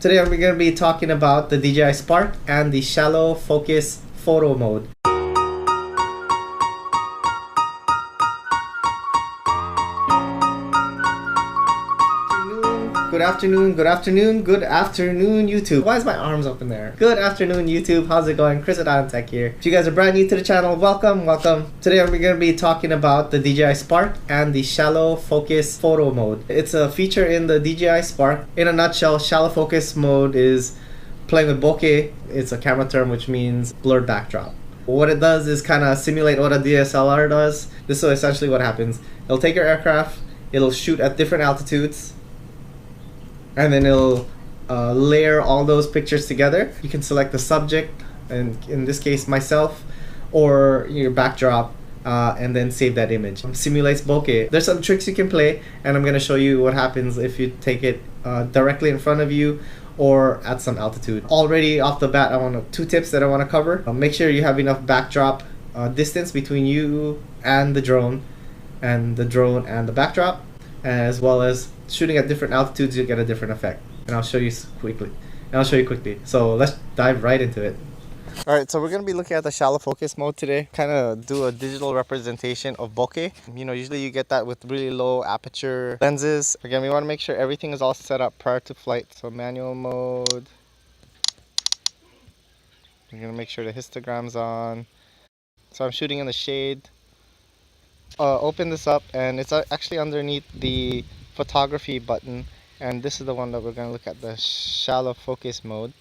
Today we're going to be talking about the DJI Spark and the shallow focus photo mode. Good afternoon, YouTube. Why is my arms up in there? Good afternoon, YouTube. How's it going? Chris at Tech here. If you guys are brand new to the channel, welcome. Today we're going to be talking about the DJI Spark and the shallow focus photo mode. It's a feature in the DJI Spark. In a nutshell, shallow focus mode is playing with bokeh. It's a camera term which means blurred backdrop. What it does is kind of simulate what a DSLR does. This is essentially what happens. It'll take your aircraft, it'll shoot at different altitudes, and then it'll layer all those pictures together. You can select the subject, and in this case myself, or your backdrop, and then save that image. Simulates bokeh. There's some tricks you can play, and I'm going to show you what happens if you take it directly in front of you or at some altitude. Already off the bat, I want two tips that I want to cover. Make sure you have enough backdrop distance between you and the drone and the backdrop, as well as shooting at different altitudes, you get a different effect. And I'll show you quickly. So let's dive right into it. Alright, so we're going to be looking at the shallow focus mode today. Kind of do a digital representation of bokeh. You know, usually you get that with really low aperture lenses. Again, we want to make sure everything is all set up prior to flight. So manual mode. We're going to make sure the histogram's on. So I'm shooting in the shade. Open this up, and it's actually underneath the photography button, and this is the one that we're going to look at, the shallow focus mode.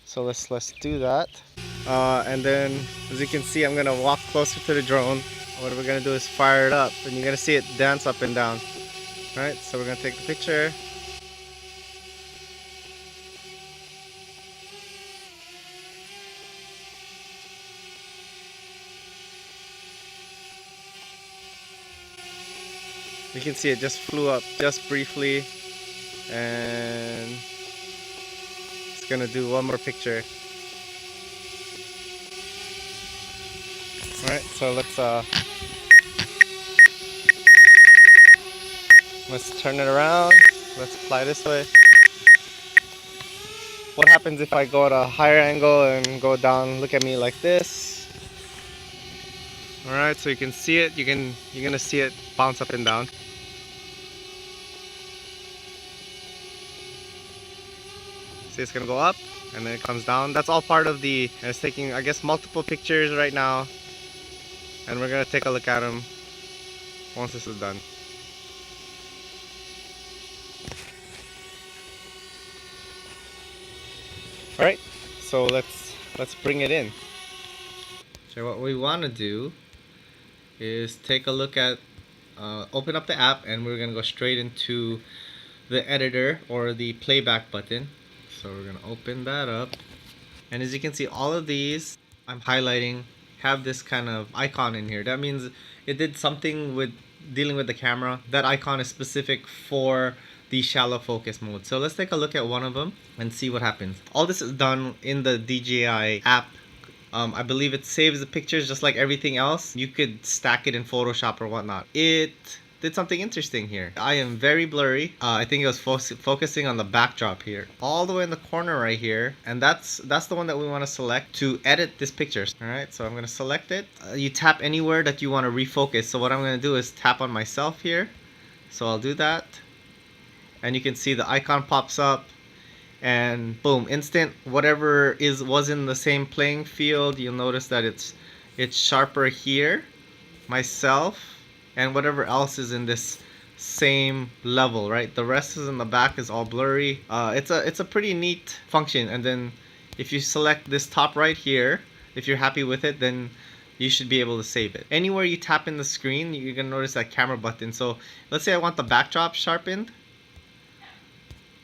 So let's do that, and then as you can see, I'm going to walk closer to the drone. What we're going to do is fire it up, and you're going to see it dance up and down. Alright, so we're going to take the picture. You can see it just flew up just briefly, and it's gonna do one more picture. Alright, so let's turn it around. Let's fly this way. What happens if I go at a higher angle and go down? Look at me like this. Alright, so you can see it. You're gonna see it bounce up and down. See, it's gonna go up and then it comes down. That's all part of the, and it's taking, I guess, multiple pictures right now, and we're gonna take a look at them once this is done. Alright, so let's bring it in. So what we want to do is take a look at, open up the app, and we're gonna go straight into the editor or the playback button. So we're gonna open that up, and as you can see, all of these I'm highlighting have this kind of icon in here. That means it did something with dealing with the camera. That icon is specific for the shallow focus mode. So let's take a look at one of them and see what happens. All this is done in the DJI app. I believe it saves the pictures just like everything else. You could stack it in Photoshop or whatnot. It did something interesting here. I am very blurry. I think it was focusing on the backdrop here, all the way in the corner right here, and that's the one that we want to select to edit this picture. All right, so I'm going to select it. You tap anywhere that you want to refocus. So what I'm going to do is tap on myself here. So I'll do that, and you can see the icon pops up, and boom, instant. Whatever was in the same playing field, you'll notice that it's sharper here, myself, and whatever else is in this same level, right? The rest is in the back is all blurry. It's a pretty neat function. And then if you select this top right here, if you're happy with it, then you should be able to save it. Anywhere you tap in the screen, you're gonna notice that camera button. So let's say I want the backdrop sharpened,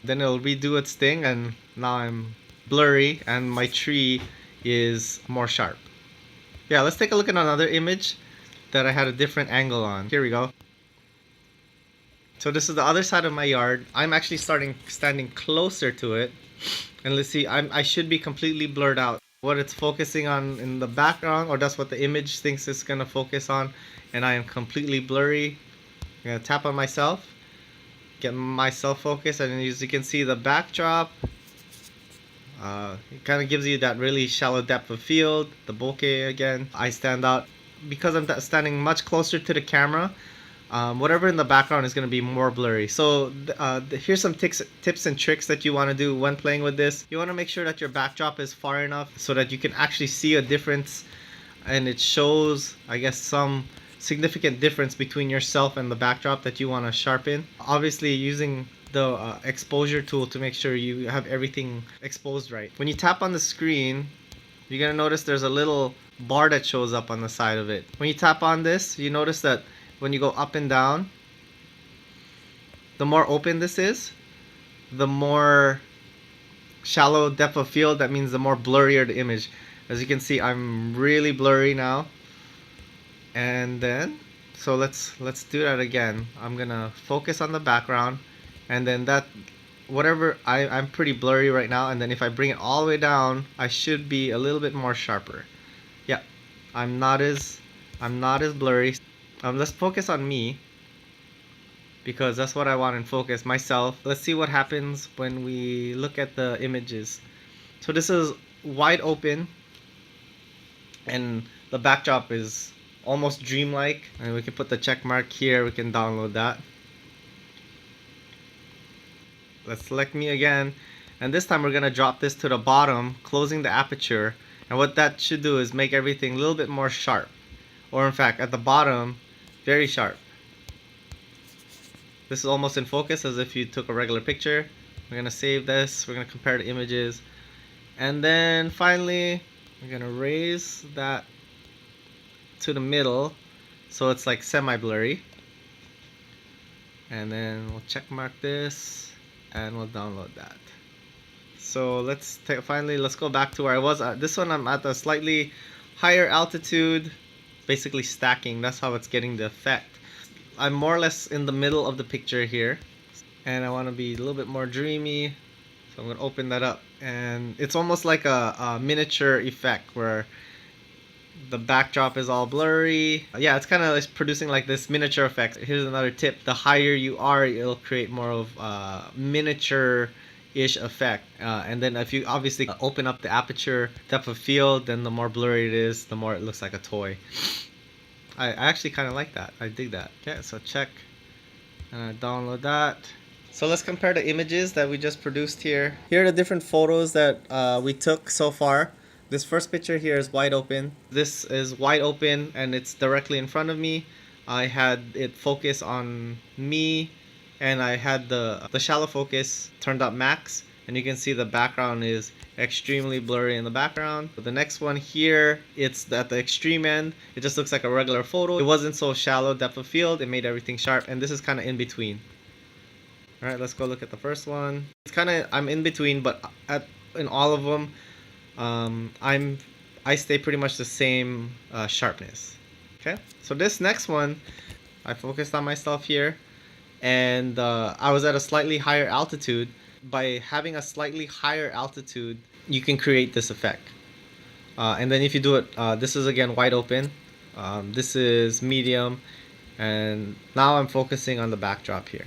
then it'll redo its thing, and now I'm blurry and my tree is more sharp. Yeah, let's take a look at another image that I had a different angle on. Here we go. So this is the other side of my yard. I'm actually standing closer to it, and let's see, I should be completely blurred out. What it's focusing on in the background, or that's what the image thinks it's gonna focus on, and I am completely blurry. I'm gonna tap on myself, get myself focused, and as you can see, the backdrop It kind of gives you that really shallow depth of field, the bokeh again. I stand out because I'm standing much closer to the camera. Whatever in the background is going to be more blurry. So here's some tips and tricks that you want to do when playing with this. You want to make sure that your backdrop is far enough so that you can actually see a difference, and it shows, I guess, some significant difference between yourself and the backdrop that you want to sharpen. Obviously using the exposure tool to make sure you have everything exposed right. When you tap on the screen, you're going to notice there's a little bar that shows up on the side of it. When you tap on this, you notice that when you go up and down, the more open this is, the more shallow depth of field. That means the more blurrier the image. As you can see, I'm really blurry now. And then, so let's do that again. I'm gonna focus on the background, and then that, whatever, I'm pretty blurry right now. And then if I bring it all the way down, I should be a little bit more sharper. Yeah, I'm not as blurry. Let's focus on me, because that's what I want in focus, myself. Let's see what happens when we look at the images. So this is wide open, and the backdrop is almost dreamlike. And we can put the check mark here. We can download that. Let's select me again, and this time we're gonna drop this to the bottom, closing the aperture. And what that should do is make everything a little bit more sharp, or in fact at the bottom, very sharp. This is almost in focus, as if you took a regular picture. We're gonna save this. We're gonna compare the images, and then finally we're gonna raise that to the middle so it's like semi-blurry, and then we'll check mark this and we'll download that. So let's go back to where I was. This one I'm at a slightly higher altitude, basically stacking. That's how it's getting the effect. I'm more or less in the middle of the picture here, and I want to be a little bit more dreamy, so I'm going to open that up, and it's almost like a miniature effect where the backdrop is all blurry. Yeah, it's kind of like producing like this miniature effect. Here's another tip: the higher you are, it'll create more of miniature-ish effect. And then if you obviously open up the aperture depth of field, then the more blurry it is, the more it looks like a toy. I actually kind of like that. I dig that. Okay, so check, and I download that. So let's compare the images that we just produced here. Here are the different photos that we took so far. This first picture here is wide open. This is wide open and it's directly in front of me. I had it focus on me, and I had the shallow focus turned up max, and you can see the background is extremely blurry in the background. But the next one here, it's at the extreme end. It just looks like a regular photo. It wasn't so shallow depth of field. It made everything sharp, and this is kind of in between. All right, let's go look at the first one. It's kind of, I'm in between, but in all of them, I stay pretty much the same sharpness. Okay, so this next one, I focused on myself here, and I was at a slightly higher altitude. By having a slightly higher altitude, you can create this effect. And then if you do it, this is again wide open, this is medium, and now I'm focusing on the backdrop here.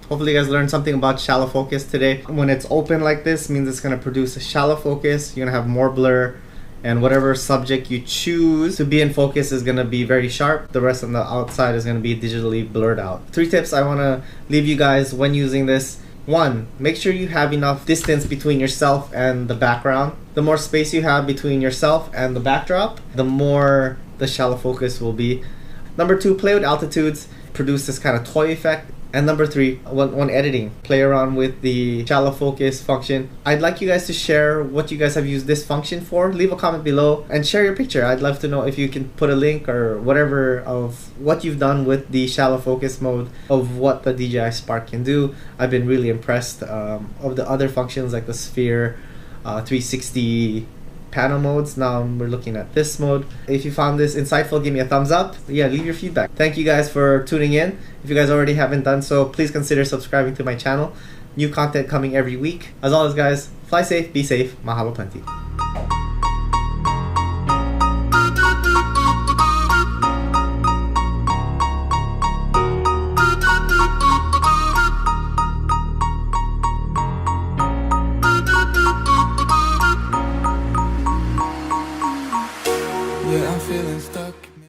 Hopefully you guys learned something about shallow focus today. When it's open like this, means it's going to produce a shallow focus. You're going to have more blur, and whatever subject you choose to be in focus is going to be very sharp. The rest on the outside is going to be digitally blurred out. 3 tips I want to leave you guys when using this. 1, make sure you have enough distance between yourself and the background. The more space you have between yourself and the backdrop, the more the shallow focus will be. Number 2, play with altitudes, produce this kind of toy effect. And number 3, when editing, play around with the shallow focus function. I'd like you guys to share what you guys have used this function for. Leave a comment below and share your picture. I'd love to know if you can put a link or whatever of what you've done with the shallow focus mode, of what the DJI Spark can do. I've been really impressed of the other functions like the sphere, 360 panel modes. Now we're looking at this mode. If you found this insightful, give me a thumbs up. Yeah, leave your feedback. Thank you guys for tuning in. If you guys already haven't done so, please consider subscribing to my channel. New content coming every week. As always guys, fly safe, be safe, mahalo plenty. Yeah, I'm feeling stuck